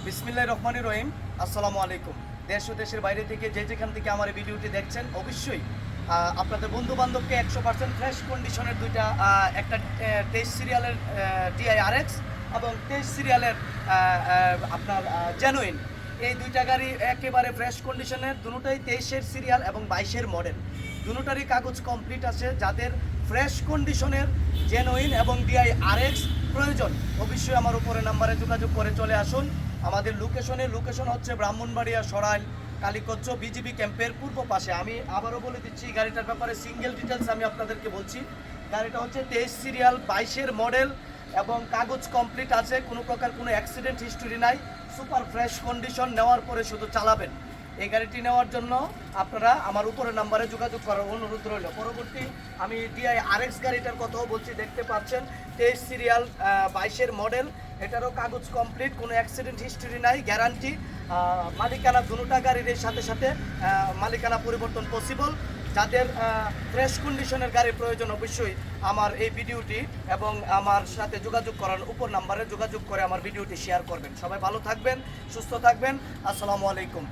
বিসমিল্লাহির রহমানির রহিম। আসসালামু আলাইকুম। দেশ ও দেশের বাইরে থেকে যেখান থেকে আমার এই ভিডিওটি দেখছেন, অবশ্যই আপনাদের বন্ধু বান্ধবকে 100% ফ্রেশ কন্ডিশনের দুইটা একটা 23 সিরিয়ালের DI RX এবং 23 সিরিয়ালের আপনার জেনুইন, এই দুইটা গাড়ি একেবারে ফ্রেশ কন্ডিশনের। দুটোটাই 23-এর সিরিয়াল এবং 22-এর মডেল। দুটোটারই কাগজ কমপ্লিট আছে। যাদের ফ্রেশ কন্ডিশনের জেনুইন এবং DI RX প্রয়োজন, অবশ্যই আমার উপরে নাম্বারে যোগাযোগ করে চলে আসুন। আমাদের লোকেশন হচ্ছে ব্রাহ্মণবাড়িয়া সরাইল কালীকচ্ছ বিজিবি ক্যাম্পের পূর্ব পাশে। আমি আবারও বলে দিচ্ছি গাড়িটার ব্যাপারে সিঙ্গেল ডিটেলস আমি আপনাদেরকে বলছি। গাড়িটা হচ্ছে 23 সিরিয়াল 22-এর মডেল এবং কাগজ কমপ্লিট আছে। কোনো প্রকার কোনো অ্যাক্সিডেন্ট হিস্টোরি নাই। সুপার ফ্রেশ কন্ডিশন, নেওয়ার পরে শুধু চালাবেন। এই গাড়িটি নেওয়ার জন্য আপনারা আমার উপরে নাম্বারে যোগাযোগ করার অনুরোধ রইল। পরবর্তী আমি DI RX গাড়িটার কথাও বলছি, দেখতে পাচ্ছেন 23 সিরিয়াল 22-এর মডেল। এটারও কাগজ কমপ্লিট, কোনো অ্যাক্সিডেন্ট হিস্টোরি নাই, গ্যারান্টি। মালিকানা দুটোটা গাড়ির সাথে সাথে মালিকানা পরিবর্তন পসিবল। যাদের ফ্রেশ কন্ডিশনের গাড়ির প্রয়োজন, অবশ্যই আমার এই ভিডিওটি এবং আমার সাথে যোগাযোগ করার উপর নাম্বারে যোগাযোগ করে আমার ভিডিওটি শেয়ার করবেন। সবাই ভালো থাকবেন, সুস্থ থাকবেন। আসসালামু আলাইকুম।